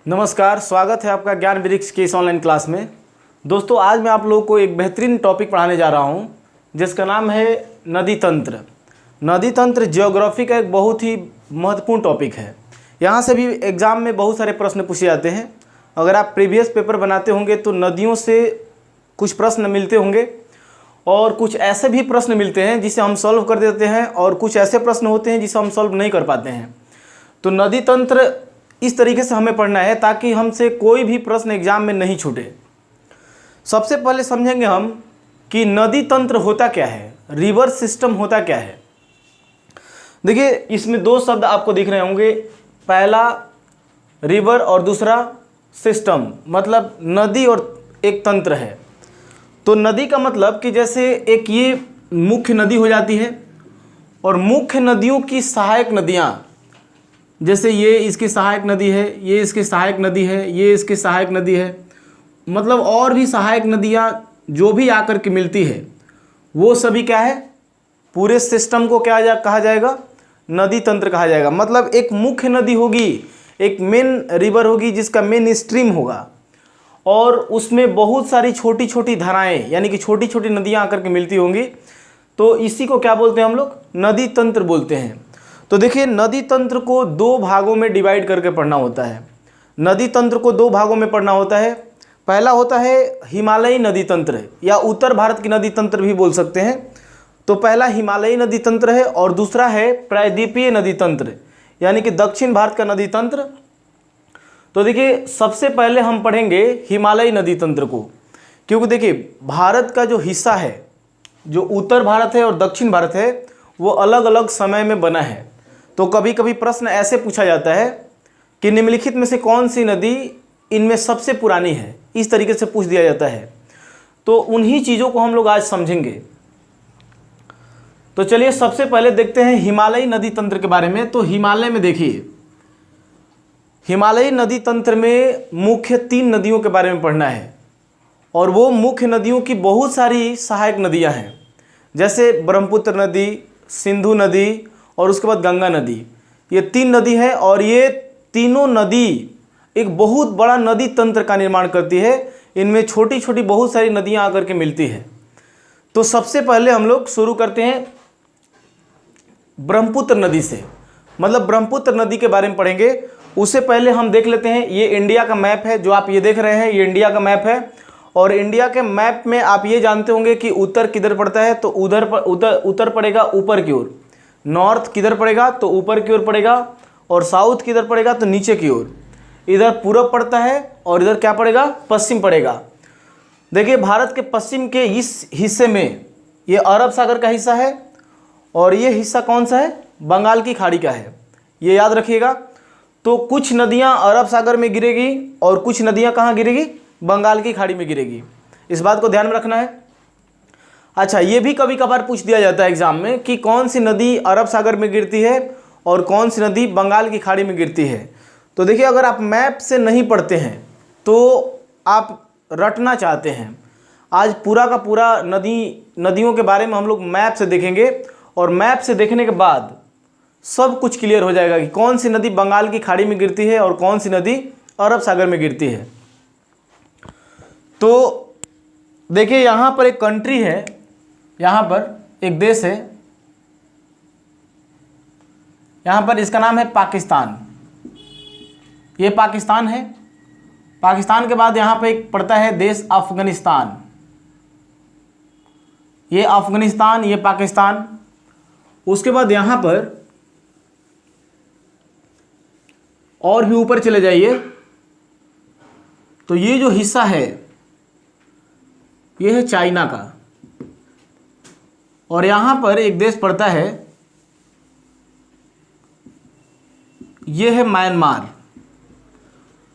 नमस्कार, स्वागत है आपका ज्ञान वृक्ष की इस ऑनलाइन क्लास में। दोस्तों, आज मैं आप लोगों को एक बेहतरीन टॉपिक पढ़ाने जा रहा हूं जिसका नाम है नदी तंत्र। नदी तंत्र ज्योग्राफी का एक बहुत ही महत्वपूर्ण टॉपिक है। यहां से भी एग्ज़ाम में बहुत सारे प्रश्न पूछे जाते हैं। अगर आप प्रीवियस पेपर बनाते होंगे तो नदियों से कुछ प्रश्न मिलते होंगे और कुछ ऐसे भी प्रश्न मिलते हैं जिसे हम सॉल्व कर देते हैं और कुछ ऐसे प्रश्न होते हैं जिसे हम सॉल्व नहीं कर पाते हैं। तो नदी तंत्र इस तरीके से हमें पढ़ना है ताकि हमसे कोई भी प्रश्न एग्जाम में नहीं छूटे। सबसे पहले समझेंगे हम कि नदी तंत्र होता क्या है, रिवर सिस्टम होता क्या है। देखिए, इसमें दो शब्द आपको दिख रहे होंगे, पहला रिवर और दूसरा सिस्टम, मतलब नदी और एक तंत्र है। तो नदी का मतलब कि जैसे एक ये मुख्य नदी हो जाती है और मुख्य नदियों की सहायक नदियाँ, जैसे ये इसकी सहायक नदी है, ये इसकी सहायक नदी है, ये इसकी सहायक नदी है, मतलब और भी सहायक नदियाँ जो भी आकर के मिलती है वो सभी क्या है, पूरे सिस्टम को क्या कहा जाएगा, नदी तंत्र कहा जाएगा। मतलब एक मुख्य नदी होगी, एक मेन रिवर होगी जिसका मेन स्ट्रीम होगा और उसमें बहुत सारी छोटी छोटी धाराएँ यानी कि छोटी छोटी नदियाँ आकर के मिलती होंगी। तो इसी को क्या बोलते हैं हम लोग, नदी तंत्र बोलते हैं। तो देखिए, नदी तंत्र को दो भागों में डिवाइड करके पढ़ना होता है। नदी तंत्र को दो भागों में पढ़ना होता है। पहला होता है हिमालयी नदी तंत्र या उत्तर भारत की नदी तंत्र भी बोल सकते हैं। तो पहला हिमालयी नदी तंत्र है और दूसरा है प्रायद्वीपीय नदी तंत्र यानी कि दक्षिण भारत का नदी तंत्र। तो देखिए, सबसे पहले हम पढ़ेंगे हिमालयी नदी तंत्र को, क्योंकि देखिए भारत का जो हिस्सा है, जो उत्तर भारत है और दक्षिण भारत है, वो अलग अलग समय में बना है। तो कभी कभी प्रश्न ऐसे पूछा जाता है कि निम्नलिखित में से कौन सी नदी इनमें सबसे पुरानी है, इस तरीके से पूछ दिया जाता है। तो उन्हीं चीज़ों को हम लोग आज समझेंगे। तो चलिए सबसे पहले देखते हैं हिमालयी नदी तंत्र के बारे में। तो हिमालय में देखिए, हिमालयी नदी तंत्र में मुख्य 3 नदियों के बारे में पढ़ना है और वो मुख्य नदियों की बहुत सारी सहायक नदियाँ हैं, जैसे ब्रह्मपुत्र नदी, सिंधु नदी और उसके बाद गंगा नदी। ये 3 नदी है और ये तीनों नदी एक बहुत बड़ा नदी तंत्र का निर्माण करती है। इनमें छोटी छोटी बहुत सारी नदियां आकर के मिलती है। तो सबसे पहले हम लोग शुरू करते हैं ब्रह्मपुत्र नदी से, मतलब ब्रह्मपुत्र नदी के बारे में पढ़ेंगे। उससे पहले हम देख लेते हैं, ये इंडिया का मैप है जो आप ये देख रहे हैं, ये इंडिया का मैप है। और इंडिया के मैप में आप ये जानते होंगे कि उत्तर किधर पड़ता है, तो उत्तर पड़ेगा ऊपर की ओर, नॉर्थ किधर पड़ेगा तो ऊपर की ओर पड़ेगा, और साउथ किधर पड़ेगा तो नीचे की ओर। इधर पूरब पड़ता है और इधर क्या पड़ेगा, पश्चिम पड़ेगा। देखिए, भारत के पश्चिम के इस हिस्से में ये अरब सागर का हिस्सा है और ये हिस्सा कौन सा है, बंगाल की खाड़ी का है, ये याद रखिएगा। तो कुछ नदियाँ अरब सागर में गिरेगी और कुछ नदियाँ कहाँ गिरेगी, बंगाल की खाड़ी में गिरेगी। इस बात को ध्यान में रखना है। अच्छा, ये भी कभी कभार पूछ दिया जाता है एग्जाम में कि कौन सी नदी अरब सागर में गिरती है और कौन सी नदी बंगाल की खाड़ी में गिरती है। तो देखिए, अगर आप मैप से नहीं पढ़ते हैं तो आप रटना चाहते हैं, आज पूरा का पूरा नदियों के बारे में हम लोग मैप से देखेंगे और मैप से देखने के बाद सब कुछ क्लियर हो जाएगा कि कौन सी नदी बंगाल की खाड़ी में गिरती है और कौन सी नदी अरब सागर में गिरती है। तो देखिए, यहाँ पर एक कंट्री है, यहाँ पर एक देश है, यहाँ पर इसका नाम है पाकिस्तान। ये पाकिस्तान है। पाकिस्तान के बाद यहाँ पे एक पड़ता है देश अफगानिस्तान। ये अफगानिस्तान, ये पाकिस्तान। उसके बाद यहाँ पर और भी ऊपर चले जाइए तो ये जो हिस्सा है ये है चाइना का, और यहाँ पर एक देश पड़ता है, ये है म्यांमार।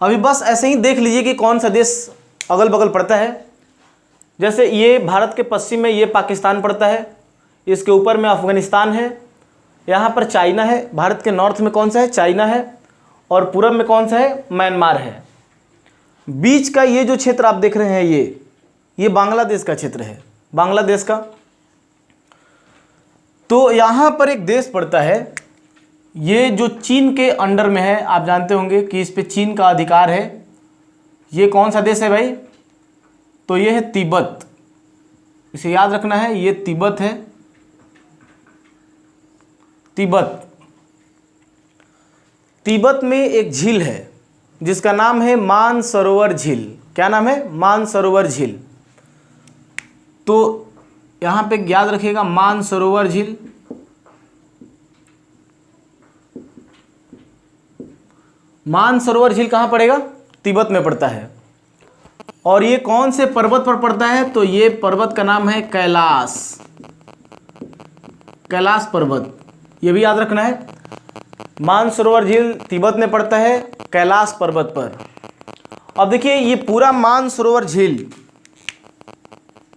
अभी बस ऐसे ही देख लीजिए कि कौन सा देश अगल बगल पड़ता है। जैसे ये भारत के पश्चिम में ये पाकिस्तान पड़ता है, इसके ऊपर में अफगानिस्तान है, यहाँ पर चाइना है, भारत के नॉर्थ में कौन सा है, चाइना है, और पूरब में कौन सा है, म्यांमार है। बीच का ये जो क्षेत्र आप देख रहे हैं ये बांग्लादेश का क्षेत्र है, बांग्लादेश का। तो यहाँ पर एक देश पड़ता है ये जो चीन के अंडर में है, आप जानते होंगे कि इस पे चीन का अधिकार है। ये कौन सा देश है भाई? तो ये है तिब्बत। इसे याद रखना है, ये तिब्बत है, तिब्बत। तिब्बत में एक झील है जिसका नाम है मानसरोवर झील। क्या नाम है? मानसरोवर झील। तो यहां पे याद रखिएगा मानसरोवर झील। मानसरोवर झील कहां पड़ेगा? तिब्बत में पड़ता है। और ये कौन से पर्वत पर पड़ता है? तो ये पर्वत का नाम है कैलाश, कैलाश पर्वत। ये भी याद रखना है, मानसरोवर झील तिब्बत में पड़ता है, कैलाश पर्वत पर। अब देखिए ये पूरा मानसरोवर झील,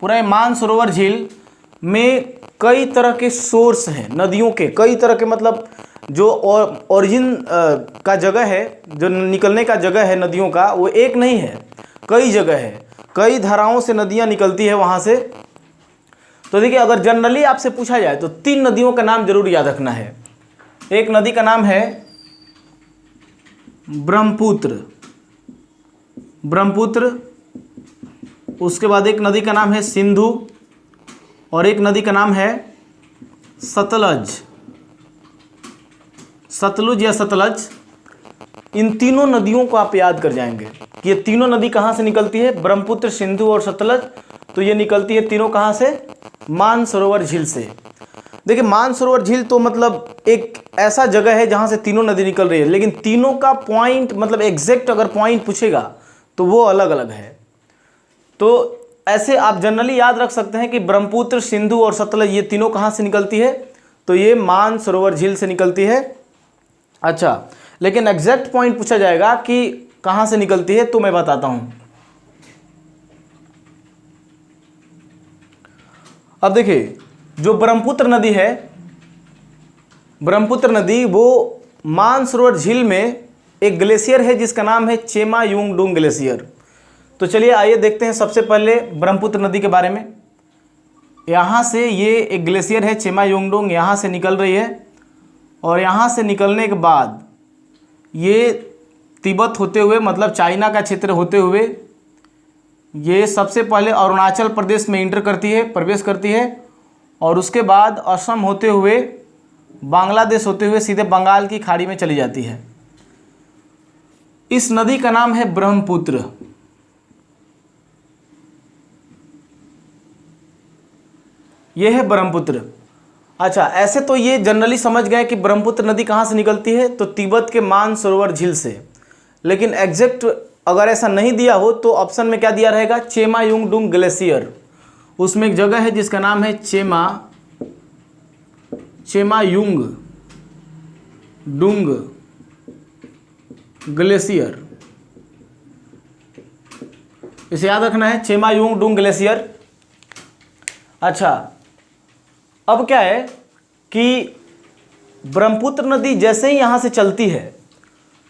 पूरा मानसरोवर झील में कई तरह के सोर्स हैं नदियों के, कई तरह के, मतलब जो ओरिजिन का जगह है, जो निकलने का जगह है नदियों का, वो एक नहीं है, कई जगह है, कई धाराओं से नदियां निकलती है वहां से। तो देखिए अगर जनरली आपसे पूछा जाए तो 3 नदियों का नाम जरूर याद रखना है। एक नदी का नाम है ब्रह्मपुत्र, ब्रह्मपुत्र। उसके बाद एक नदी का नाम है सिंधु, और एक नदी का नाम है सतलज, सतलुज या सतलज। इन तीनों नदियों को आप याद कर जाएंगे कि ये तीनों नदी कहाँ से निकलती है? ब्रह्मपुत्र, सिंधु और सतलज। तो ये निकलती है तीनों कहाँ से? मानसरोवर झील से। देखिए मानसरोवर झील तो मतलब एक ऐसा जगह है जहाँ से तीनों नदी निकल रही है, लेकिन तीनों का पॉइंट, मतलब एग्जैक्ट अगर पॉइंट पूछेगा तो वो अलग अलग है। तो ऐसे आप जनरली याद रख सकते हैं कि ब्रह्मपुत्र, सिंधु और सतलज ये तीनों कहाँ से निकलती है? तो ये मानसरोवर झील से निकलती है। अच्छा, लेकिन एग्जैक्ट पॉइंट पूछा जाएगा कि कहाँ से निकलती है, तो मैं बताता हूं। अब देखिए जो ब्रह्मपुत्र नदी है, ब्रह्मपुत्र नदी वो मानसरोवर झील में एक ग्लेशियर है जिसका नाम है चेमायुंगडुंग ग्लेशियर। तो चलिए आइए देखते हैं सबसे पहले ब्रह्मपुत्र नदी के बारे में। यहाँ से ये एक ग्लेशियर है चेमायुंगडुंग, यहाँ से निकल रही है, और यहाँ से निकलने के बाद ये तिब्बत होते हुए, मतलब चाइना का क्षेत्र होते हुए, ये सबसे पहले अरुणाचल प्रदेश में इंटर करती है, प्रवेश करती है, और उसके बाद असम होते हुए, बांग्लादेश होते हुए सीधे बंगाल की खाड़ी में चली जाती है। इस नदी का नाम है ब्रह्मपुत्र। यह है ब्रह्मपुत्र। अच्छा, ऐसे तो ये जनरली समझ गए कि ब्रह्मपुत्र नदी कहाँ से निकलती है? तो तिब्बत के मानसरोवर झील से। लेकिन एग्जैक्ट अगर ऐसा नहीं दिया हो तो ऑप्शन में क्या दिया रहेगा? चेमायुंगडुंग ग्लेशियर। उसमें एक जगह है जिसका नाम है चेमायुंगडुंग ग्लेशियर। इसे याद रखना है, चेमायुंगडुंग ग्लेशियर। अच्छा, अब क्या है कि ब्रह्मपुत्र नदी जैसे ही यहाँ से चलती है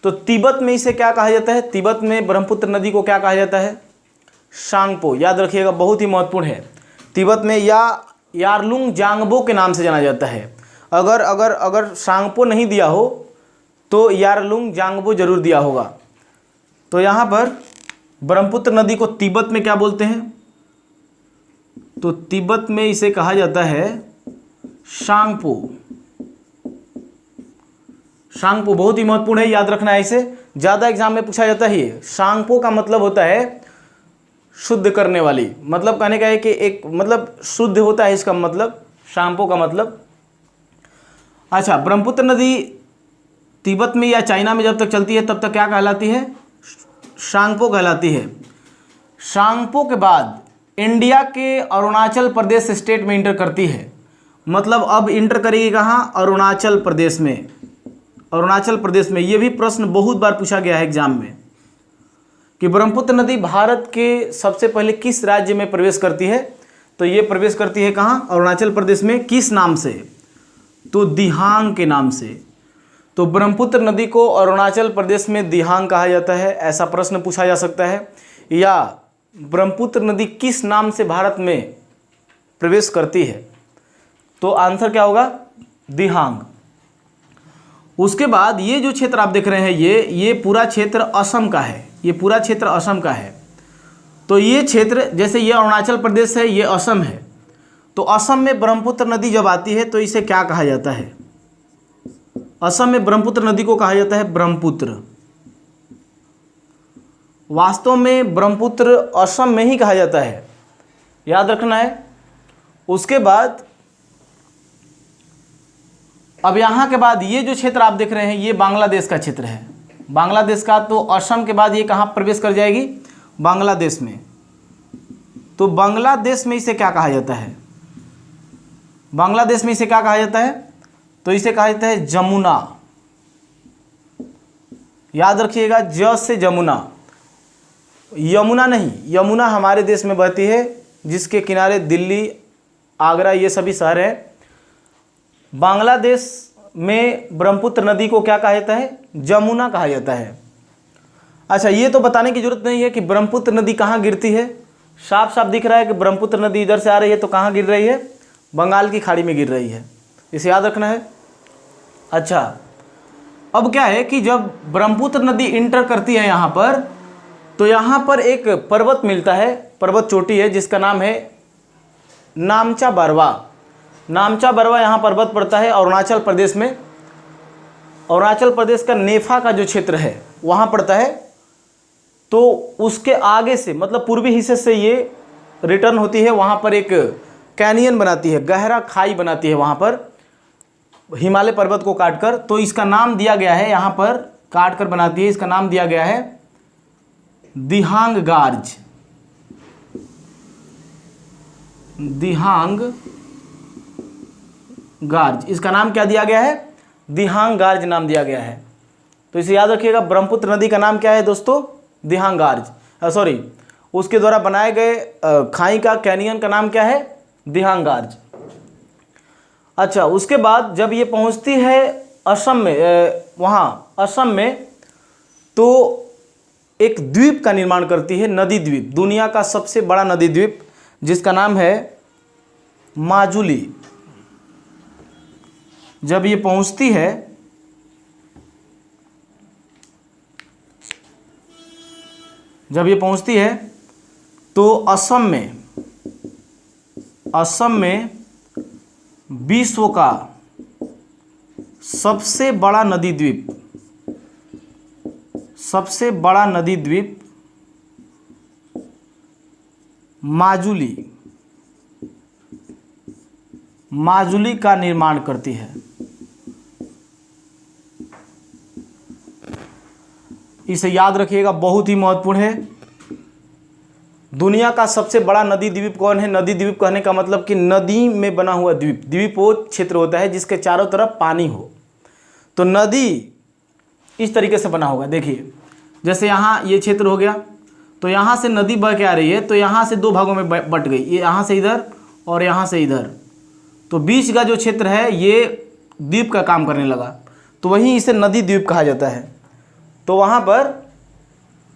तो तिब्बत में इसे क्या कहा जाता है? तिब्बत में ब्रह्मपुत्र नदी को क्या कहा जाता है? सांगपो। याद रखिएगा, बहुत ही महत्वपूर्ण है। तिब्बत में या यारलुंग जांगबो के नाम से जाना जाता है। अगर अगर अगर सांगपो नहीं दिया हो तो यारलुंग जांगबो जरूर दिया होगा। तो यहाँ पर ब्रह्मपुत्र नदी को तिब्बत में क्या बोलते हैं? तो तिब्बत में इसे कहा जाता है सांगपो। सांगपो बहुत ही महत्वपूर्ण है, याद रखना है इसे, ज़्यादा एग्जाम में पूछा जाता है। सांगपो का मतलब होता है शुद्ध करने वाली, मतलब कहने का है कि एक मतलब शुद्ध होता है इसका मतलब, सांगपो का मतलब। अच्छा, ब्रह्मपुत्र नदी तिब्बत में या चाइना में जब तक चलती है तब तक क्या कहलाती है? सांगपो कहलाती है। सांगपो के बाद इंडिया के अरुणाचल प्रदेश स्टेट में इंटर करती है। मतलब अब इंटर करेगी कहाँ? अरुणाचल प्रदेश में। अरुणाचल प्रदेश में। ये भी प्रश्न बहुत बार पूछा गया है एग्जाम में कि ब्रह्मपुत्र नदी भारत के सबसे पहले किस राज्य में प्रवेश करती है? तो ये प्रवेश करती है कहाँ? अरुणाचल प्रदेश में। किस नाम से? तो दिहांग के नाम से। तो ब्रह्मपुत्र नदी को अरुणाचल प्रदेश में दिहांग कहा जाता है, ऐसा प्रश्न पूछा जा सकता है। या ब्रह्मपुत्र नदी किस नाम से भारत में प्रवेश करती है? तो आंसर क्या होगा? दिहांग। उसके बाद ये जो क्षेत्र आप देख रहे हैं ये पूरा क्षेत्र असम का है, ये पूरा क्षेत्र असम का है। तो ये क्षेत्र जैसे ये अरुणाचल प्रदेश है, ये असम है। तो असम में ब्रह्मपुत्र नदी जब आती है तो इसे क्या कहा जाता है? असम में ब्रह्मपुत्र नदी को कहा जाता है ब्रह्मपुत्र। वास्तव में ब्रह्मपुत्र असम में ही कहा जाता है, याद रखना है। उसके बाद अब यहाँ के बाद ये जो क्षेत्र आप देख रहे हैं ये बांग्लादेश का क्षेत्र है, बांग्लादेश का। तो असम के बाद ये कहाँ प्रवेश कर जाएगी? बांग्लादेश में। तो बांग्लादेश में इसे क्या कहा जाता है? बांग्लादेश में इसे क्या कहा जाता है? तो इसे कहा जाता है जमुना। याद रखिएगा, ज से जमुना, यमुना नहीं। यमुना हमारे देश में बहती है, जिसके किनारे दिल्ली, आगरा ये सभी शहर हैं। बांग्लादेश में ब्रह्मपुत्र नदी को क्या कहा जाता है? जमुना कहा जाता है। अच्छा, ये तो बताने की जरूरत नहीं है कि ब्रह्मपुत्र नदी कहाँ गिरती है। साफ साफ दिख रहा है कि ब्रह्मपुत्र नदी इधर से आ रही है तो कहाँ गिर रही है? बंगाल की खाड़ी में गिर रही है, इसे याद रखना है। अच्छा, अब क्या है कि जब ब्रह्मपुत्र नदी इंटर करती है यहाँ पर, तो यहाँ पर एक पर्वत मिलता है, पर्वत चोटी है जिसका नाम है नामचा बरवा। नामचा बरवा यहाँ पर्वत पड़ता है अरुणाचल प्रदेश में। अरुणाचल प्रदेश का नेफा का जो क्षेत्र है वहाँ पड़ता है। तो उसके आगे से मतलब पूर्वी हिस्से से ये रिटर्न होती है, वहाँ पर एक कैनियन बनाती है, गहरा खाई बनाती है वहाँ पर, हिमालय पर्वत को काटकर। तो इसका नाम दिया गया है, यहाँ पर काट कर बनाती है, इसका नाम दिया गया है दिहांग गार्ज। दिहांग गार्ज, इसका नाम क्या दिया गया है? दिहांग गार्ज नाम दिया गया है। तो इसे याद रखिएगा, ब्रह्मपुत्र नदी का नाम क्या है दोस्तों? दिहांग गार्ज। सॉरी, उसके द्वारा बनाए गए खाई का, कैनियन का नाम क्या है? दिहांग गार्ज। अच्छा, उसके बाद जब ये पहुंचती है असम में, वहाँ असम में, तो एक द्वीप का निर्माण करती है, नदी द्वीप, दुनिया का सबसे बड़ा नदी द्वीप, जिसका नाम है माजुली। जब ये पहुंचती है तो असम में विश्व का सबसे बड़ा नदी द्वीप माजुली का निर्माण करती है। इसे याद रखिएगा, बहुत ही महत्वपूर्ण है। दुनिया का सबसे बड़ा नदी द्वीप कौन है? नदी द्वीप कहने का मतलब कि नदी में बना हुआ द्वीप। द्वीप वो क्षेत्र होता है जिसके चारों तरफ पानी हो। तो नदी इस तरीके से बना होगा। देखिए, जैसे यहाँ ये क्षेत्र हो गया, तो यहाँ से नदी बह के आ रही है, तो यहाँ से दो भागों में बट गई, ये यहाँ से इधर और यहाँ से इधर। तो बीच का जो क्षेत्र है ये द्वीप का काम करने लगा, तो वहीं इसे नदी द्वीप कहा जाता है। तो वहाँ पर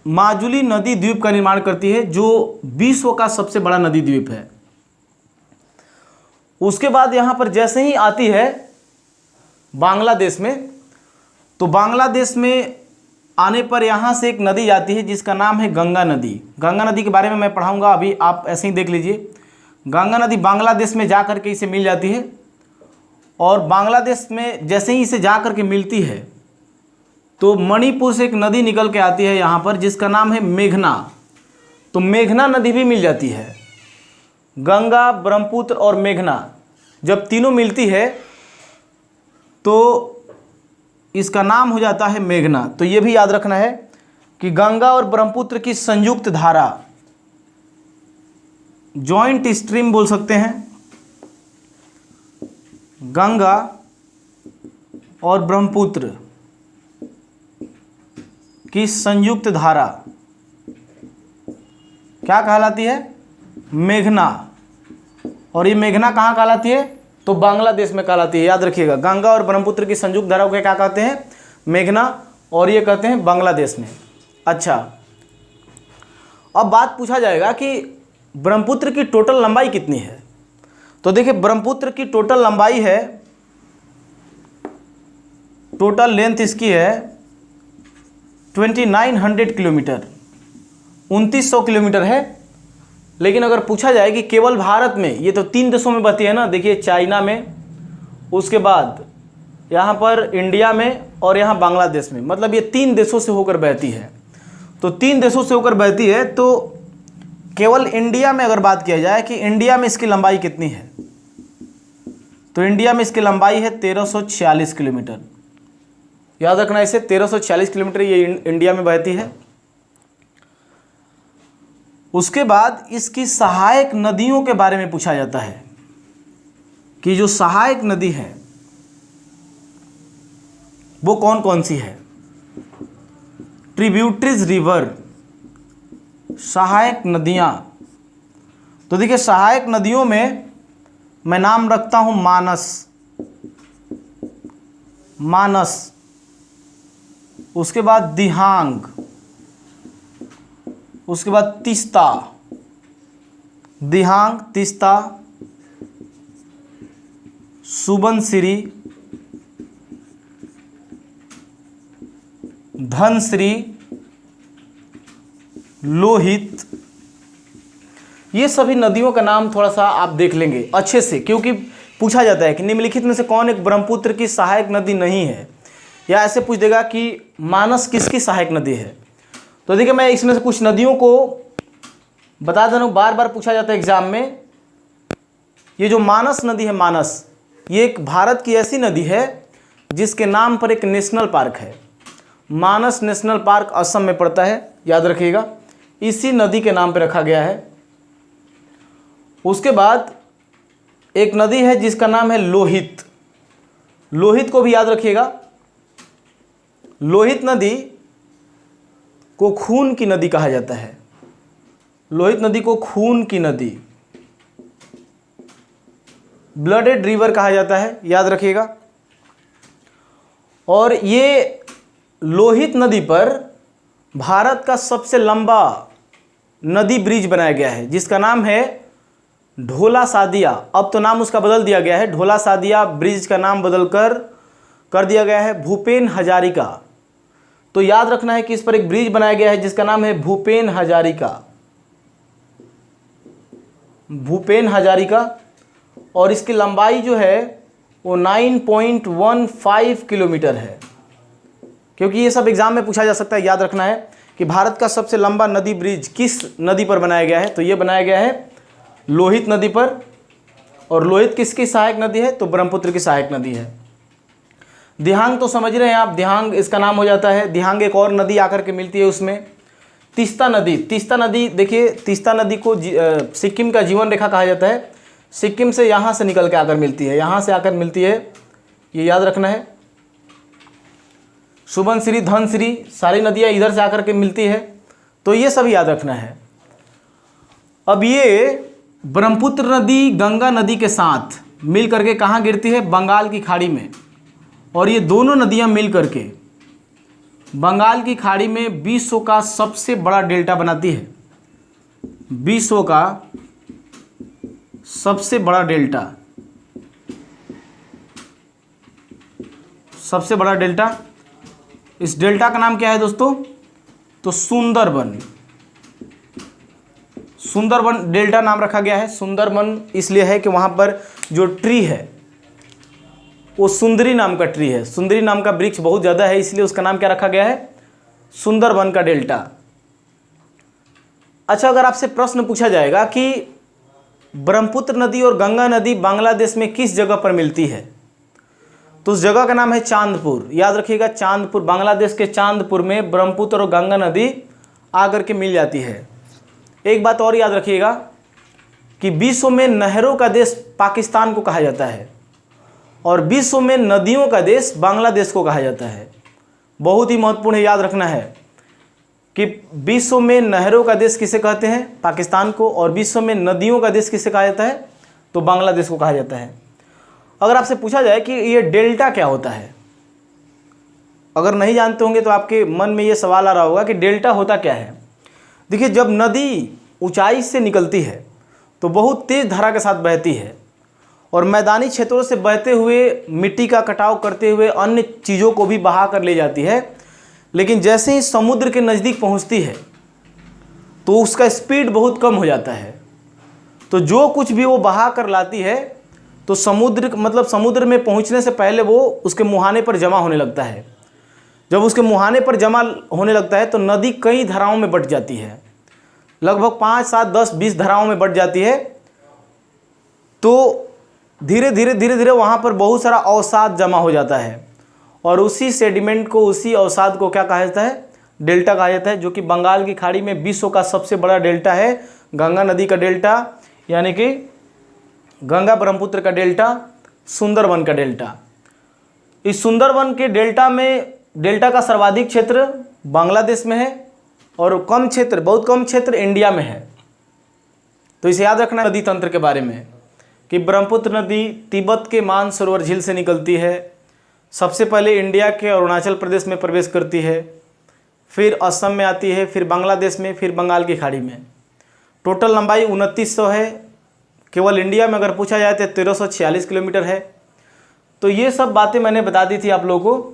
माजुली नदी द्वीप का निर्माण करती है, जो विश्व का सबसे बड़ा नदी द्वीप है। उसके बाद यहाँ पर जैसे ही आती है बांग्लादेश में, तो बांग्लादेश में आने पर यहाँ से एक नदी जाती है जिसका नाम है गंगा नदी। गंगा नदी के बारे में मैं पढ़ाऊँगा, अभी आप ऐसे ही देख लीजिए। गंगा नदी बांग्लादेश में जा कर के इसे मिल जाती है, और बांग्लादेश में जैसे ही इसे जा कर के मिलती है तो मणिपुर से एक नदी निकल के आती है यहाँ पर जिसका नाम है मेघना। तो मेघना नदी भी मिल जाती है। गंगा, ब्रह्मपुत्र और मेघना जब तीनों मिलती है तो इसका नाम हो जाता है मेघना। तो ये भी याद रखना है कि गंगा और ब्रह्मपुत्र की संयुक्त धारा, जॉइंट स्ट्रीम बोल सकते हैं, गंगा और ब्रह्मपुत्र की संयुक्त धारा क्या कहलाती है? मेघना। और ये मेघना कहाँ कहलाती है? तो बांग्लादेश में कहलाती है। याद रखिएगा, गंगा और ब्रह्मपुत्र की संयुक्त धारा को क्या कहते हैं? मेघना। और ये कहते हैं बांग्लादेश में। अच्छा, अब बात पूछा जाएगा कि ब्रह्मपुत्र की टोटल लंबाई कितनी है। तो देखिए, ब्रह्मपुत्र की टोटल लंबाई है टोटल लेंथ इसकी है 2900 किलोमीटर, 2900 किलोमीटर है। लेकिन अगर पूछा जाए कि केवल भारत में, ये तो 3 देशों में बहती है ना, देखिए चाइना में, उसके बाद यहाँ पर इंडिया में और यहाँ बांग्लादेश में, मतलब ये 3 देशों से होकर बहती है। तो 3 देशों से होकर बहती है, तो केवल इंडिया में अगर बात किया जाए कि इंडिया में इसकी लंबाई कितनी है, तो इंडिया में इसकी लंबाई है 1346 किलोमीटर। याद रखना इसे, 1346 किलोमीटर ये इंडिया में बहती है। उसके बाद इसकी सहायक नदियों के बारे में पूछा जाता है कि जो सहायक नदी है वो कौन कौन सी है। ट्रिब्यूटरीज रिवर, सहायक नदियां। तो देखिए सहायक नदियों में मैं नाम रखता हूं मानस, उसके बाद दिहांग, उसके बाद तीस्ता, दिहांग, तीस्ता, सुबनसिरी, धनसिरी, लोहित। ये सभी नदियों का नाम थोड़ा सा आप देख लेंगे अच्छे से, क्योंकि पूछा जाता है कि निम्नलिखित में से कौन एक ब्रह्मपुत्र की सहायक नदी नहीं है, या ऐसे पूछ देगा कि मानस किसकी सहायक नदी है। तो देखिए मैं इसमें से कुछ नदियों को बता दे रहा हूँ, बार बार पूछा जाता है एग्जाम में। ये जो मानस नदी है, मानस, ये एक भारत की ऐसी नदी है जिसके नाम पर एक नेशनल पार्क है। मानस नेशनल पार्क असम में पड़ता है, याद रखिएगा, इसी नदी के नाम पर रखा गया है। उसके बाद एक नदी है जिसका नाम है लोहित, लोहित को भी याद रखिएगा। लोहित नदी को खून की नदी कहा जाता है, लोहित नदी को खून की नदी, ब्लडेड रिवर कहा जाता है, याद रखिएगा। और ये लोहित नदी पर भारत का सबसे लंबा नदी ब्रिज बनाया गया है जिसका नाम है ढोला सादिया। अब तो नाम उसका बदल दिया गया है, ढोला सादिया ब्रिज का नाम बदलकर कर दिया गया है भूपेन हजारिका। तो याद रखना है कि इस पर एक ब्रिज बनाया गया है जिसका नाम है भूपेन हजारिका, भूपेन हजारिका। और इसकी लंबाई जो है वो 9.15 किलोमीटर है। क्योंकि ये सब एग्जाम में पूछा जा सकता है, याद रखना है कि भारत का सबसे लंबा नदी ब्रिज किस नदी पर बनाया गया है, तो ये बनाया गया है लोहित नदी पर। और लोहित किसकी सहायक नदी है, तो ब्रह्मपुत्र की सहायक नदी है। दिहांग तो समझ रहे हैं आप, दिहांग इसका नाम हो जाता है। दिहांग एक और नदी आकर के मिलती है उसमें, तीस्ता नदी। तीस्ता नदी, देखिए तीस्ता नदी को सिक्किम का जीवन रेखा कहा जाता है। सिक्किम से यहाँ से निकल के आकर मिलती है, यहाँ से आकर मिलती है, ये याद रखना है। सुबनसिरी, धनसिरी, सारी नदियाँ इधर से आकर के मिलती है, तो ये सब याद रखना है। अब ये ब्रह्मपुत्र नदी गंगा नदी के साथ मिल करके कहाँ गिरती है, बंगाल की खाड़ी में। और ये दोनों नदियाँ मिल करके बंगाल की खाड़ी में विश्व का सबसे बड़ा डेल्टा बनाती है। विश्व का सबसे बड़ा डेल्टा, सबसे बड़ा डेल्टा, इस डेल्टा का नाम क्या है दोस्तों, तो सुंदरबन। सुंदरबन डेल्टा नाम रखा गया है। सुंदरबन इसलिए है कि वहाँ पर जो ट्री है वो सुंदरी नाम का ट्री है, सुंदरी नाम का वृक्ष बहुत ज़्यादा है, इसलिए उसका नाम क्या रखा गया है, सुंदरबन का डेल्टा। अच्छा, अगर आपसे प्रश्न पूछा जाएगा कि ब्रह्मपुत्र नदी और गंगा नदी बांग्लादेश में किस जगह पर मिलती है, तो उस जगह का नाम है चांदपुर। याद रखिएगा, चांदपुर, बांग्लादेश के चांदपुर में ब्रह्मपुत्र और गंगा नदी आकर के मिल जाती है। एक बात और याद रखिएगा कि विश्व में नहरों का देश पाकिस्तान को कहा जाता है और विश्व में नदियों का देश बांग्लादेश को कहा जाता है। बहुत ही महत्वपूर्ण है, याद रखना है कि विश्व में नहरों का देश किसे कहते हैं, पाकिस्तान को, और विश्व में नदियों का देश किसे कहा जाता है, तो बांग्लादेश को कहा जाता है। अगर आपसे पूछा जाए कि ये डेल्टा क्या होता है, अगर नहीं जानते होंगे तो आपके मन में ये सवाल आ रहा होगा कि डेल्टा होता क्या है। देखिए, जब नदी ऊंचाई से निकलती है तो बहुत तेज़ धारा के साथ बहती है और मैदानी क्षेत्रों से बहते हुए मिट्टी का कटाव करते हुए अन्य चीज़ों को भी बहा कर ले जाती है। लेकिन जैसे ही समुद्र के नज़दीक पहुंचती है तो उसका स्पीड बहुत कम हो जाता है। तो जो कुछ भी वो बहा कर लाती है तो समुद्र में पहुंचने से पहले वो उसके मुहाने पर जमा होने लगता है। जब उसके मुहाने पर जमा होने लगता है तो नदी कई धाराओं में बट जाती है, लगभग 5, 7, 10, 20 धाराओं में बट जाती है। तो धीरे धीरे वहाँ पर बहुत सारा अवसाद जमा हो जाता है और उसी सेडिमेंट को, उसी अवसाद को क्या कहा जाता है? डेल्टा कहा जाता है, जो कि बंगाल की खाड़ी में विश्व का सबसे बड़ा डेल्टा है। गंगा नदी का डेल्टा, यानी कि गंगा ब्रह्मपुत्र का डेल्टा, सुंदरवन का डेल्टा। इस सुंदरवन के डेल्टा का सर्वाधिक क्षेत्र बांग्लादेश में है और बहुत कम क्षेत्र इंडिया में है। तो इसे याद रखना नदी तंत्र के बारे में कि ब्रह्मपुत्र नदी तिब्बत के मानसरोवर झील से निकलती है। सबसे पहले इंडिया के अरुणाचल प्रदेश में प्रवेश करती है, फिर असम में आती है, फिर बांग्लादेश में, फिर बंगाल की खाड़ी में। टोटल लंबाई 2900 है। केवल इंडिया में अगर पूछा जाए तो 1346 किलोमीटर है। तो ये सब बातें मैंने बता दी थी आप लोगों को।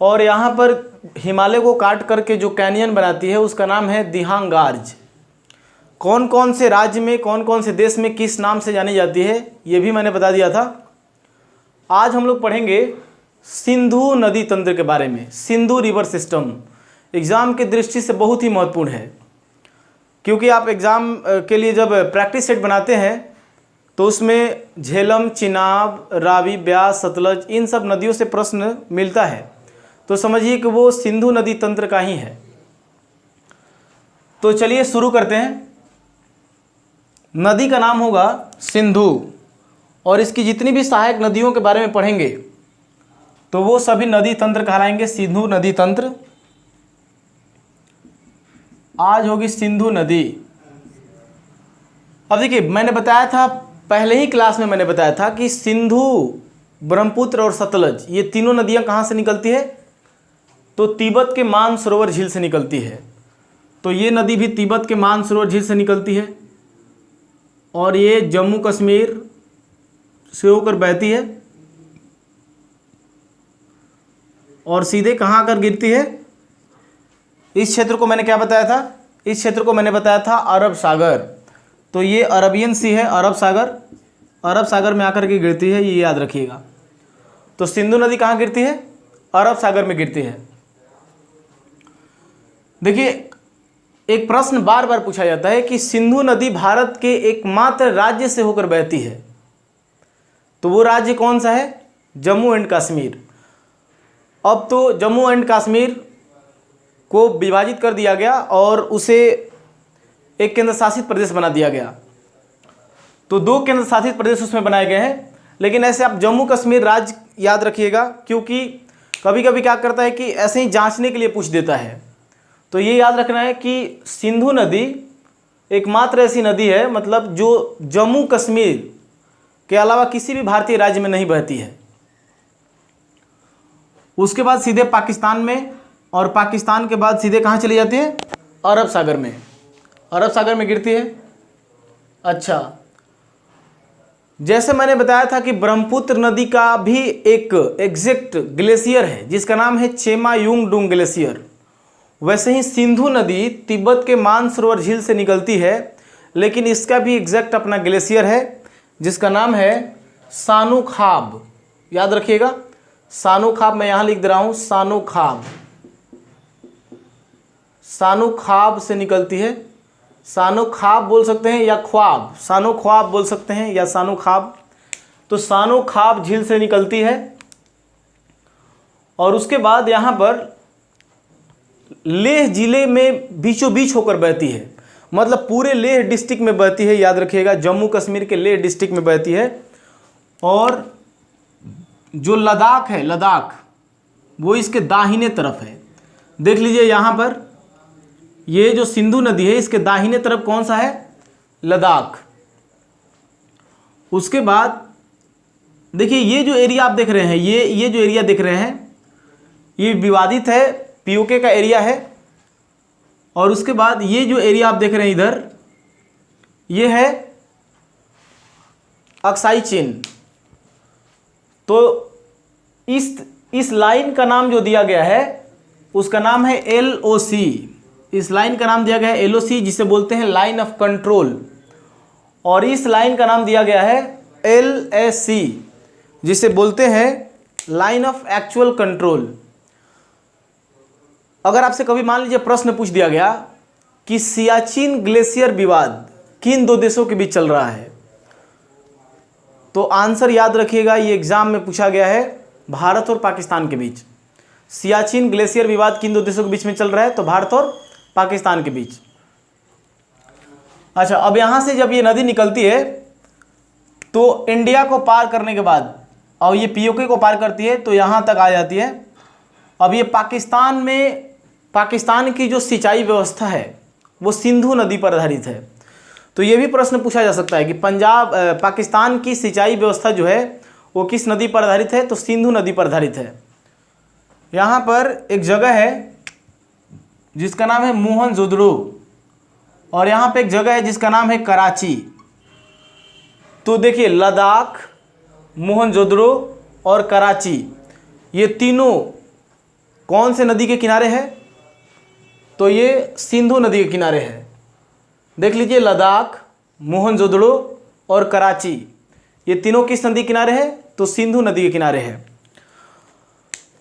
और यहाँ पर हिमालय को काट करके जो कैनियन बनाती है उसका नाम है दिहांग गार्ज। कौन कौन से राज्य में, कौन कौन से देश में किस नाम से जानी जाती है ये भी मैंने बता दिया था। आज हम लोग पढ़ेंगे सिंधु नदी तंत्र के बारे में। सिंधु रिवर सिस्टम एग्ज़ाम की दृष्टि से बहुत ही महत्वपूर्ण है, क्योंकि आप एग्ज़ाम के लिए जब प्रैक्टिस सेट बनाते हैं तो उसमें झेलम, चिनाब, रावी, ब्यास, सतलज इन सब नदियों से प्रश्न मिलता है। तो समझिए कि वो सिंधु नदी तंत्र का ही है। तो चलिए शुरू करते हैं। नदी का नाम होगा सिंधु और इसकी जितनी भी सहायक नदियों के बारे में पढ़ेंगे तो वो सभी नदी तंत्र कहलाएंगे सिंधु नदी तंत्र। आज होगी सिंधु नदी। अब देखिए, मैंने बताया था पहले ही क्लास में, मैंने बताया था कि सिंधु, ब्रह्मपुत्र और सतलज ये तीनों नदियां कहाँ से निकलती है? तो तिब्बत के मानसरोवर झील से निकलती है। तो ये नदी भी तिब्बत के मानसरोवर झील से निकलती है और ये जम्मू कश्मीर से होकर बहती है और सीधे कहाँ आकर गिरती है? इस क्षेत्र को मैंने क्या बताया था? इस क्षेत्र को मैंने बताया था अरब सागर। तो ये अरबियन सी है, अरब सागर में आकर के गिरती है, ये याद रखिएगा। तो सिंधु नदी कहाँ गिरती है? अरब सागर में गिरती है। देखिए, एक प्रश्न बार बार पूछा जाता है कि सिंधु नदी भारत के एकमात्र राज्य से होकर बहती है, तो वो राज्य कौन सा है? जम्मू एंड कश्मीर। अब तो जम्मू एंड कश्मीर को विभाजित कर दिया गया और उसे एक केंद्र शासित प्रदेश बना दिया गया। तो 2 केंद्र शासित प्रदेश उसमें बनाए गए हैं, लेकिन ऐसे आप जम्मू कश्मीर राज्य याद रखिएगा, क्योंकि कभी कभी क्या करता है कि ऐसे ही जांचने के लिए पूछ देता है। तो ये याद रखना है कि सिंधु नदी एकमात्र ऐसी नदी है, मतलब जो जम्मू कश्मीर के अलावा किसी भी भारतीय राज्य में नहीं बहती है। उसके बाद सीधे पाकिस्तान में, और पाकिस्तान के बाद सीधे कहाँ चली जाती है? अरब सागर में। अरब सागर में गिरती है। अच्छा, जैसे मैंने बताया था कि ब्रह्मपुत्र नदी का भी एक एग्जैक्ट ग्लेशियर है जिसका नाम है चेमायुंगडुंग ग्लेशियर, वैसे ही सिंधु नदी तिब्बत के मानसरोवर झील से निकलती है, लेकिन इसका भी एग्जैक्ट अपना ग्लेशियर है जिसका नाम है सानुखाब। याद रखिएगा, सानुखाब मैं यहाँ लिख दे रहा हूँ, सानुखाब से निकलती है। सानुखाब बोल सकते हैं या ख्वाब, सानुख्वाब बोल सकते हैं या सानुखाब। तो सानुखाब झील से निकलती है और उसके बाद यहाँ पर लेह जिले में बीचों बीच होकर बहती है, मतलब पूरे लेह डिस्ट्रिक्ट में बहती है। याद रखिएगा, जम्मू कश्मीर के लेह डिस्ट्रिक्ट में बहती है। और जो लद्दाख है, लद्दाख वो इसके दाहिने तरफ है। देख लीजिए यहाँ पर, ये जो सिंधु नदी है इसके दाहिने तरफ कौन सा है? लद्दाख। उसके बाद देखिए, ये जो एरिया आप देख रहे हैं, ये जो एरिया देख रहे हैं ये विवादित है, पीओके का एरिया है। और उसके बाद ये जो एरिया आप देख रहे हैं इधर, ये है अक्साई चीन। तो इस लाइन का नाम जो दिया गया है उसका नाम है LOC। इस लाइन का नाम दिया गया है LOC, जिसे बोलते हैं लाइन ऑफ कंट्रोल। और इस लाइन का नाम दिया गया है LAC, जिसे बोलते हैं लाइन ऑफ एक्चुअल कंट्रोल। अगर आपसे कभी मान लीजिए प्रश्न पूछ दिया गया कि सियाचिन ग्लेशियर विवाद किन दो देशों के बीच चल रहा है, तो आंसर याद रखिएगा, ये एग्जाम में पूछा गया है भारत और पाकिस्तान के बीच। सियाचिन ग्लेशियर विवाद किन दो देशों के बीच में चल रहा है, तो भारत और पाकिस्तान के बीच। अच्छा, अब यहां से जब ये नदी निकलती है तो इंडिया को पार करने के बाद, और ये POK को पार करती है तो यहां तक आ जाती है। अब ये पाकिस्तान की जो सिंचाई व्यवस्था है वो सिंधु नदी पर आधारित है। तो ये भी प्रश्न पूछा जा सकता है कि पाकिस्तान की सिंचाई व्यवस्था जो है वो किस नदी पर आधारित है, तो सिंधु नदी पर आधारित है। यहाँ पर एक जगह है जिसका नाम है मोहनजोदड़ो, और यहाँ पे एक जगह है जिसका नाम है कराची। तो देखिए, लद्दाख, मोहनजोदड़ो और कराची, ये तीनों कौन से नदी के किनारे है, तो ये सिंधु नदी के किनारे है। देख लीजिए, लद्दाख, मोहनजोदड़ो और कराची, ये तीनों किस नदी के किनारे है, तो सिंधु नदी के किनारे है।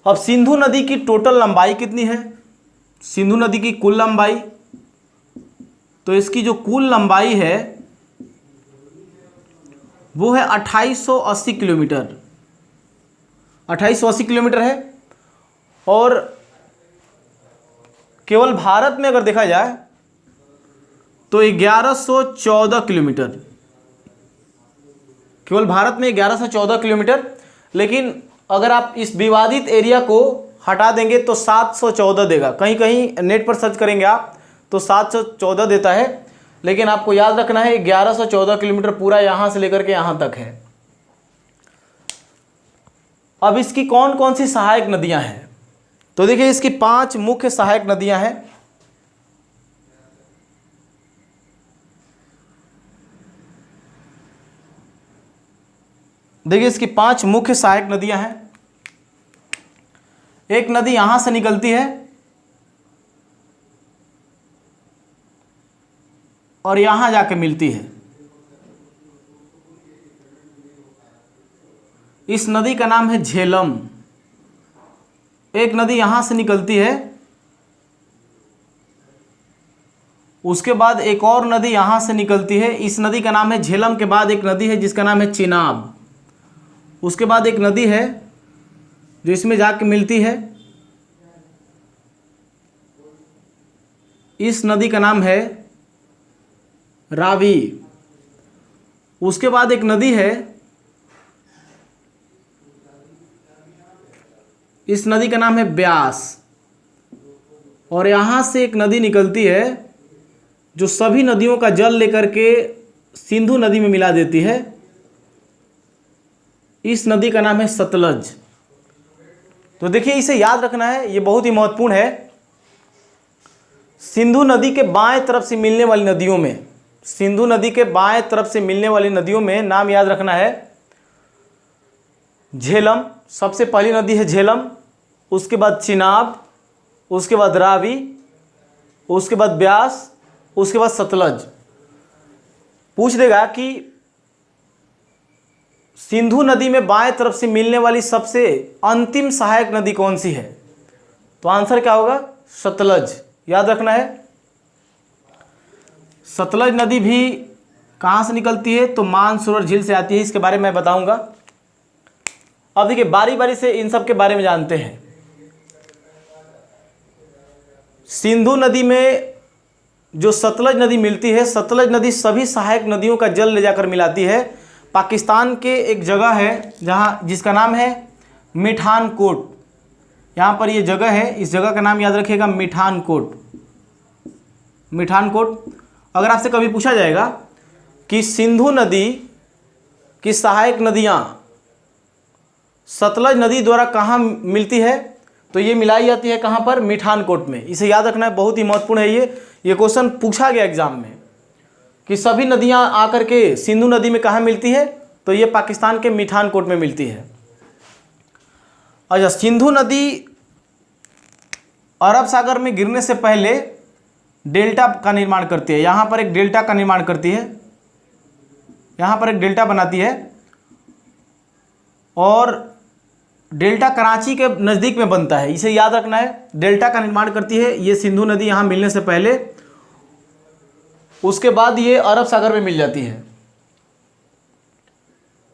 अब सिंधु नदी की टोटल लंबाई कितनी है, सिंधु नदी की कुल लंबाई, तो इसकी जो कुल लंबाई है वो है 2880 किलोमीटर। 2880 किलोमीटर है। और केवल भारत में अगर देखा जाए तो 1114 किलोमीटर, केवल भारत में 1114 किलोमीटर। लेकिन अगर आप इस विवादित एरिया को हटा देंगे तो 714 देगा। कहीं कहीं नेट पर सर्च करेंगे आप तो 714 देता है, लेकिन आपको याद रखना है 1114 किलोमीटर पूरा यहाँ से लेकर के यहाँ तक है। अब इसकी कौन कौन सी सहायक नदियाँ हैं, तो देखिए इसकी 5 मुख्य सहायक नदियाँ हैं। देखिए इसकी 5 मुख्य सहायक नदियां हैं। एक नदी यहां से निकलती है और यहां जाके मिलती है। इस नदी का नाम है झेलम। एक नदी यहां से निकलती है, उसके बाद एक और नदी यहां से निकलती है। इस नदी का नाम है झेलम के बाद एक नदी है जिसका नाम है चिनाब। उसके बाद एक नदी है जो इसमें जाके मिलती है, इस नदी का नाम है रावी। उसके बाद एक नदी है, इस नदी का नाम है ब्यास। और यहाँ से एक नदी निकलती है जो सभी नदियों का जल लेकर के सिंधु नदी में मिला देती है। इस नदी का नाम है सतलज। तो देखिए इसे याद रखना है, ये बहुत ही महत्वपूर्ण है। सिंधु नदी के बाएं तरफ से मिलने वाली नदियों में, सिंधु नदी के बाएं तरफ से मिलने वाली नदियों में नाम याद रखना है झेलम, सबसे पहली नदी है झेलम, उसके बाद चिनाब, उसके बाद रावी, उसके बाद ब्यास, उसके बाद सतलज। पूछ देगा कि सिंधु नदी में बाएं तरफ से मिलने वाली सबसे अंतिम सहायक नदी कौन सी है, तो आंसर क्या होगा, सतलज। याद रखना है। सतलज नदी भी कहाँ से निकलती है, तो मानसरोवर झील से आती है, इसके बारे में मैं बताऊंगा। अब देखिए बारी बारी से इन सब के बारे में जानते हैं। सिंधु नदी में जो सतलज नदी मिलती है, सतलज नदी सभी सहायक नदियों का जल ले जाकर मिलाती है। पाकिस्तान के एक जगह है जहाँ, जिसका नाम है मिठानकोट। यहाँ पर ये जगह है, इस जगह का नाम याद रखिएगा मिठानकोट। मिठानकोट। अगर आपसे कभी पूछा जाएगा कि सिंधु नदी की सहायक नदियाँ सतलज नदी द्वारा कहाँ मिलती है, तो ये मिलाई जाती है कहाँ पर, मिठानकोट में। इसे याद रखना है, बहुत ही महत्वपूर्ण है ये क्वेश्चन पूछा गया एग्जाम में कि सभी नदियाँ आकर के सिंधु नदी में कहाँ मिलती है, तो ये पाकिस्तान के मिठानकोट में मिलती है। अच्छा, सिंधु नदी अरब सागर में गिरने से पहले डेल्टा का निर्माण करती है। यहाँ पर एक डेल्टा का निर्माण करती है, यहाँ पर एक डेल्टा बनाती है, और डेल्टा कराची के नज़दीक में बनता है, इसे याद रखना है। डेल्टा का निर्माण करती है ये सिंधु नदी यहाँ मिलने से पहले, उसके बाद ये अरब सागर में मिल जाती है।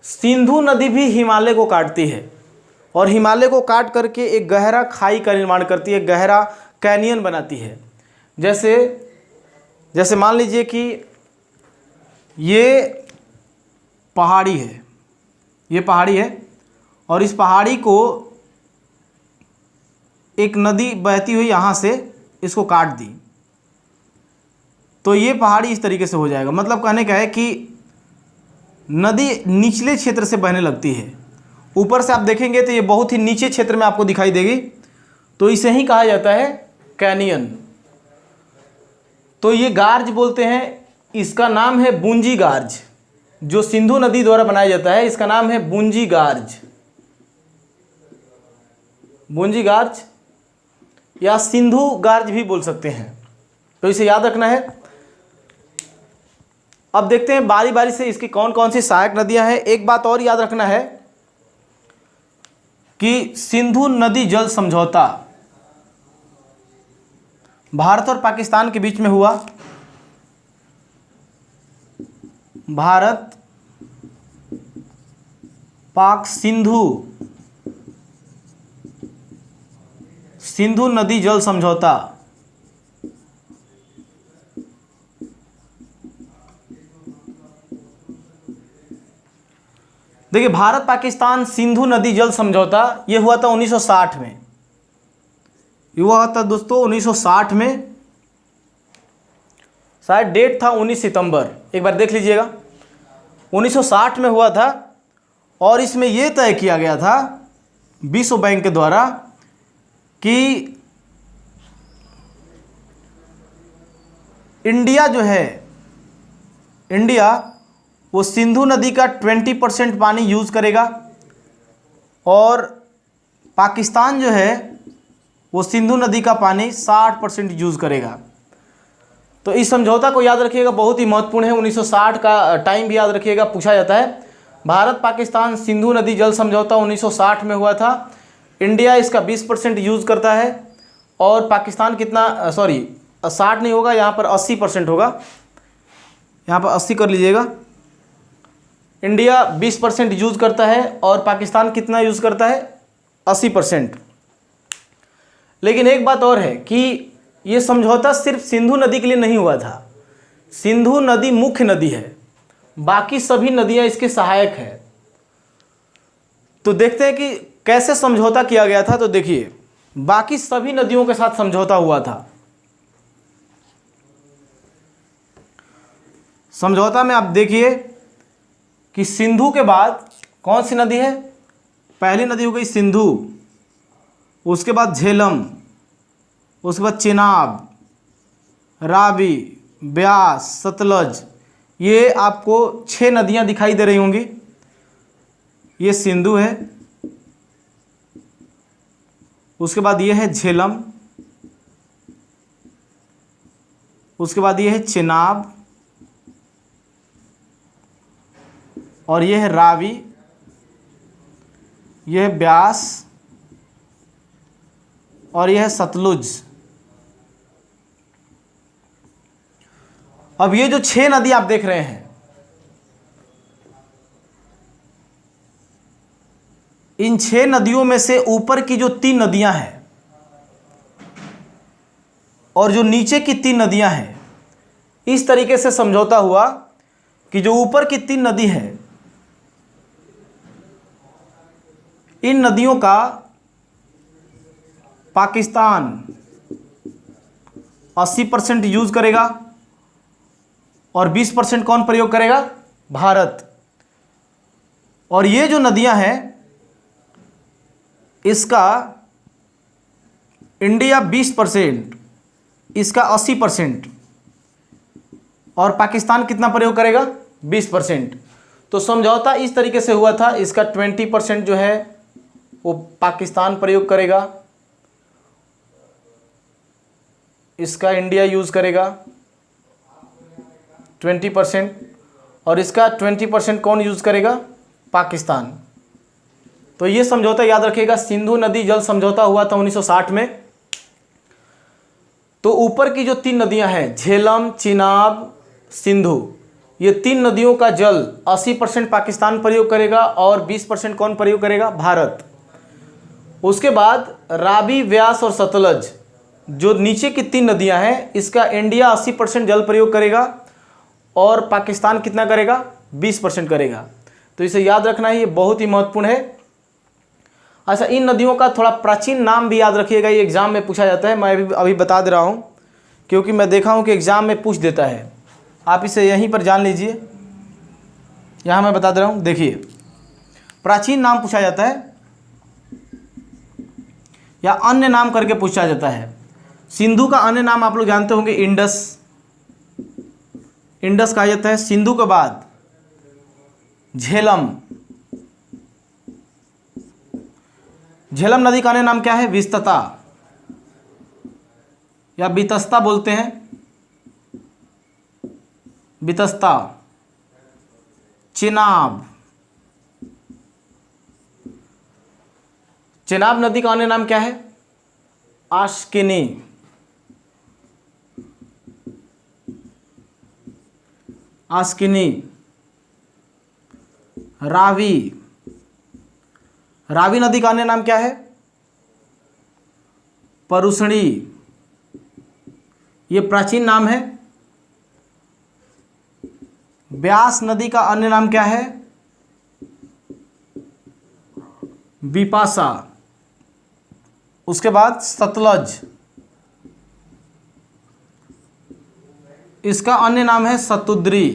सिंधु नदी भी हिमालय को काटती है और हिमालय को काट करके एक गहरा खाई का निर्माण करती है, गहरा कैनियन बनाती है। जैसे मान लीजिए कि ये पहाड़ी है, ये पहाड़ी है, और इस पहाड़ी को एक नदी बहती हुई यहाँ से इसको काट दी, तो ये पहाड़ी इस तरीके से हो जाएगा। मतलब कहने का है कि नदी निचले क्षेत्र से बहने लगती है। ऊपर से आप देखेंगे तो ये बहुत ही नीचे क्षेत्र में आपको दिखाई देगी, तो इसे ही कहा जाता है कैनियन। तो ये गार्ज बोलते हैं, इसका नाम है बुंजी गार्ज, जो सिंधु नदी द्वारा बनाया जाता है, इसका नाम है बुंजी गार्ज, बुंजी गार्ज या सिंधु गार्ज भी बोल सकते हैं, तो इसे याद रखना है। अब देखते हैं बारी बारी से इसकी कौन कौन सी सहायक नदियां हैं। एक बात और याद रखना है कि सिंधु नदी जल समझौता भारत और पाकिस्तान के बीच में हुआ। भारत पाक सिंधु नदी जल समझौता देखिए, भारत पाकिस्तान सिंधु नदी जल समझौता ये हुआ था 1960 में, ये हुआ था दोस्तों 1960 में, शायद डेट था 19 सितंबर, एक बार देख लीजिएगा, 1960 में हुआ था। और इसमें यह तय किया गया था विश्व बैंक के द्वारा कि इंडिया जो है, इंडिया वो सिंधु नदी का 20% पानी यूज़ करेगा और पाकिस्तान जो है वो सिंधु नदी का पानी 60% यूज़ करेगा। तो इस समझौता को याद रखिएगा, बहुत ही महत्वपूर्ण है। 1960 का टाइम भी याद रखिएगा, पूछा जाता है। भारत पाकिस्तान सिंधु नदी जल समझौता 1960 में हुआ था। इंडिया इसका 20% यूज़ करता है और पाकिस्तान कितना, 60 नहीं होगा, यहाँ पर 80% होगा, यहाँ पर 80 कर लीजिएगा। इंडिया 20% यूज़ करता है और पाकिस्तान कितना यूज़ करता है, 80%। लेकिन एक बात और है कि ये समझौता सिर्फ सिंधु नदी के लिए नहीं हुआ था। सिंधु नदी मुख्य नदी है, बाकी सभी नदियाँ इसके सहायक हैं। तो देखते हैं कि कैसे समझौता किया गया था। तो देखिए, बाकी सभी नदियों के साथ समझौता हुआ था। समझौता में आप देखिए कि सिंधु के बाद कौन सी नदी है, पहली नदी हो गई सिंधु, उसके बाद झेलम, उसके बाद चेनाब, रावी, ब्यास, सतलज, ये आपको 6 नदियां दिखाई दे रही होंगी। ये सिंधु है, उसके बाद ये है झेलम, उसके बाद ये है चेनाब, और ये है रावी, ये है ब्यास, और यह है सतलुज। अब ये जो 6 नदी आप देख रहे हैं, इन 6 नदियों में से ऊपर की जो 3 नदियां हैं और जो नीचे की 3 नदियां हैं, इस तरीके से समझौता हुआ कि जो ऊपर की 3 नदी हैं, इन नदियों का पाकिस्तान 80% यूज करेगा और 20% कौन प्रयोग करेगा, भारत। और ये जो नदियां हैं, इसका इंडिया 20%, इसका 80%, और पाकिस्तान कितना प्रयोग करेगा, 20%। तो समझौता इस तरीके से हुआ था, इसका 20% जो है वो पाकिस्तान प्रयोग करेगा, इसका इंडिया यूज़ करेगा 20%, और इसका 20% कौन यूज़ करेगा? पाकिस्तान। तो ये समझौता याद रखिएगा। सिंधु नदी जल समझौता हुआ था 1960 में। तो ऊपर की जो 3 नदियां हैं, झेलम, चिनाब, सिंधु, ये 3 नदियों का जल 80% पाकिस्तान प्रयोग करेगा और 20% कौन प्रयोग करेगा? भारत। उसके बाद रावी, व्यास और सतलज, जो नीचे की 3 नदियां हैं, इसका इंडिया 80% जल प्रयोग करेगा और पाकिस्तान कितना करेगा? 20% करेगा। तो इसे याद रखना है, ये बहुत ही महत्वपूर्ण है। अच्छा, इन नदियों का थोड़ा प्राचीन नाम भी याद रखिएगा, ये एग्जाम में पूछा जाता है। मैं अभी बता दे रहा हूँ, क्योंकि मैं देखा हूँ कि एग्जाम में पूछ देता है। आप इसे यहीं पर जान लीजिए, यहाँ मैं बता दे रहा हूँ। देखिए, प्राचीन नाम पूछा जाता है या अन्य नाम करके पूछा जाता है। सिंधु का अन्य नाम आप लोग जानते होंगे, इंडस। इंडस कहा जाता है। सिंधु के बाद झेलम। झेलम नदी का अन्य नाम क्या है? विस्तता या वितस्ता बोलते हैं, वितस्ता। चिनाब। चिनाब नदी का अन्य नाम क्या है? आश्किनी। आश्किनी। रावी। रावी नदी का अन्य नाम क्या है? परुषणी। ये प्राचीन नाम है। ब्यास नदी का अन्य नाम क्या है? बिपाशा। उसके बाद सतलज, इसका अन्य नाम है सतुद्री।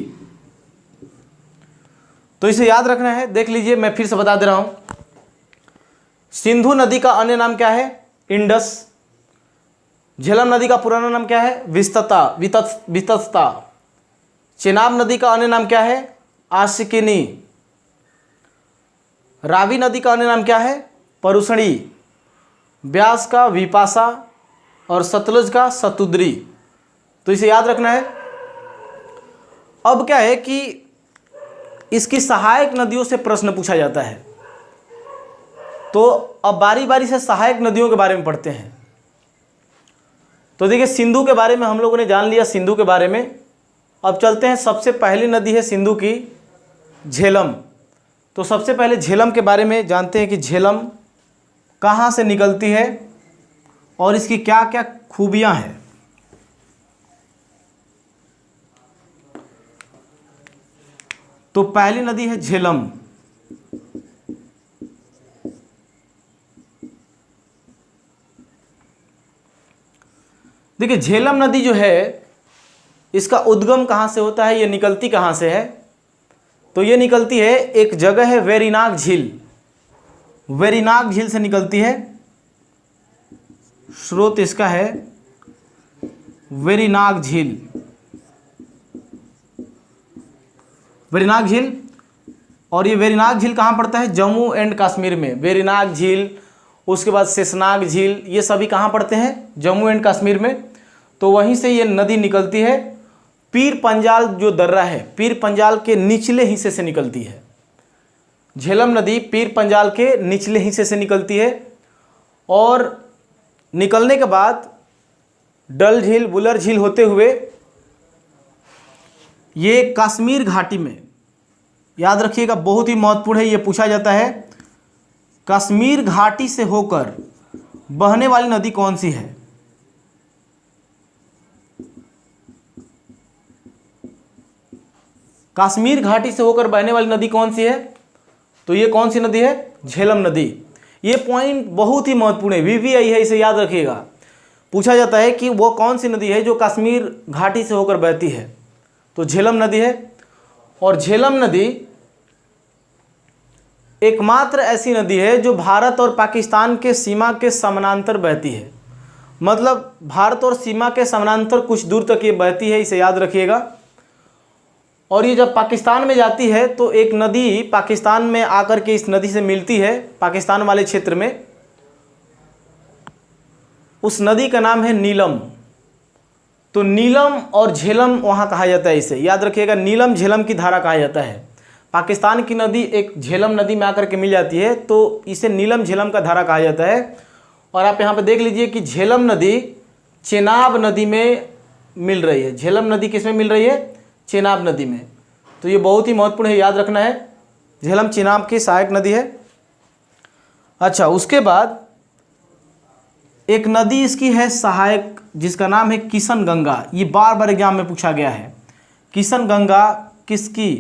तो इसे याद रखना है। देख लीजिए, मैं फिर से बता दे रहा हूं। सिंधु नदी का अन्य नाम क्या है? इंडस। झेलम नदी का पुराना नाम क्या है? वितस्ता। चिनाब नदी का अन्य नाम क्या है? आशिकिनी। रावी नदी का अन्य नाम क्या है? परुषणी। ब्यास का विपाशा और सतलज का सतुद्री। तो इसे याद रखना है। अब क्या है कि इसकी सहायक नदियों से प्रश्न पूछा जाता है। तो अब बारी बारी से सहायक नदियों के बारे में पढ़ते हैं। तो देखिए, सिंधु के बारे में हम लोगों ने जान लिया, सिंधु के बारे में। अब चलते हैं, सबसे पहली नदी है सिंधु की झेलम। तो सबसे पहले झेलम के बारे में जानते हैं कि झेलम कहाँ से निकलती है और इसकी क्या क्या खूबियाँ हैं। तो पहली नदी है झेलम। देखिए, झेलम नदी जो है, इसका उद्गम कहाँ से होता है, ये निकलती कहाँ से है? तो ये निकलती है, एक जगह है वेरीनाग झील। वेरीनाग झील से निकलती है। स्रोत इसका है वेरीनाग झील। वेरीनाग झील। और ये वेरीनाग झील कहाँ पड़ता है? जम्मू एंड कश्मीर में। वेरीनाग झील, उसके बाद शेषनाग झील, ये सभी कहाँ पड़ते हैं? जम्मू एंड कश्मीर में। तो वहीं से ये नदी निकलती है। पीर पंजाल जो दर्रा है, पीर पंजाल के निचले हिस्से से निकलती है। झेलम नदी पीर पंजाल के निचले हिस्से से निकलती है और निकलने के बाद डल झील, बुलर झील होते हुए ये कश्मीर घाटी में, याद रखिएगा बहुत ही महत्वपूर्ण है, ये पूछा जाता है, कश्मीर घाटी से होकर बहने वाली नदी कौन सी है? कश्मीर घाटी से होकर बहने वाली नदी कौन सी है? तो ये कौन सी नदी है? झेलम नदी। ये पॉइंट बहुत ही महत्वपूर्ण है, वीवीआई है, इसे याद रखिएगा। पूछा जाता है कि वो कौन सी नदी है जो कश्मीर घाटी से होकर बहती है? तो झेलम नदी है। और झेलम नदी एकमात्र ऐसी नदी है जो भारत और पाकिस्तान के सीमा के समानांतर बहती है। मतलब भारत और सीमा के समानांतर कुछ दूर तक ये बहती है, इसे याद रखिएगा। और ये जब पाकिस्तान में जाती है तो एक नदी पाकिस्तान में आकर के इस नदी से मिलती है, पाकिस्तान वाले क्षेत्र में। उस नदी का नाम है नीलम। तो नीलम और झेलम वहाँ कहा जाता है, इसे याद रखिएगा, नीलम झेलम की धारा कहा जाता है। पाकिस्तान की नदी एक झेलम नदी में आकर के मिल जाती है तो इसे नीलम झेलम का धारा कहा जाता है। और आप यहाँ पे देख लीजिए कि झेलम नदी चेनाब नदी में मिल रही है। झेलम नदी किस में मिल रही है? चेनाब नदी में। तो ये बहुत ही महत्वपूर्ण है, याद रखना है। झेलम चेनाब की सहायक नदी है। अच्छा, उसके बाद एक नदी इसकी है सहायक, जिसका नाम है किशन गंगा। ये बार बार एग्जाम में पूछा गया है। किशन गंगा किसकी,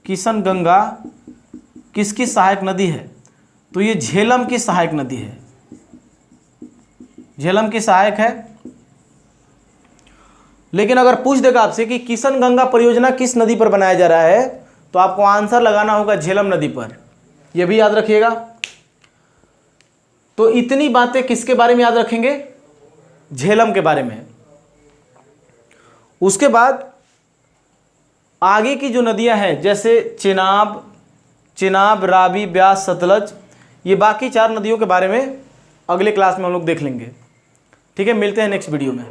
किशन गंगा किसकी सहायक नदी है? तो ये झेलम की सहायक नदी है, झेलम की सहायक है। लेकिन अगर पूछ देगा आपसे कि किशन गंगा परियोजना किस नदी पर बनाया जा रहा है, तो आपको आंसर लगाना होगा झेलम नदी पर। यह भी याद रखिएगा। तो इतनी बातें किसके बारे में याद रखेंगे? झेलम के बारे में। उसके बाद आगे की जो नदियां हैं जैसे चेनाब, रावी, ब्यास, सतलज, ये बाकी 4 नदियों के बारे में अगले क्लास में हम लोग देख लेंगे। ठीक है, मिलते हैं नेक्स्ट वीडियो में।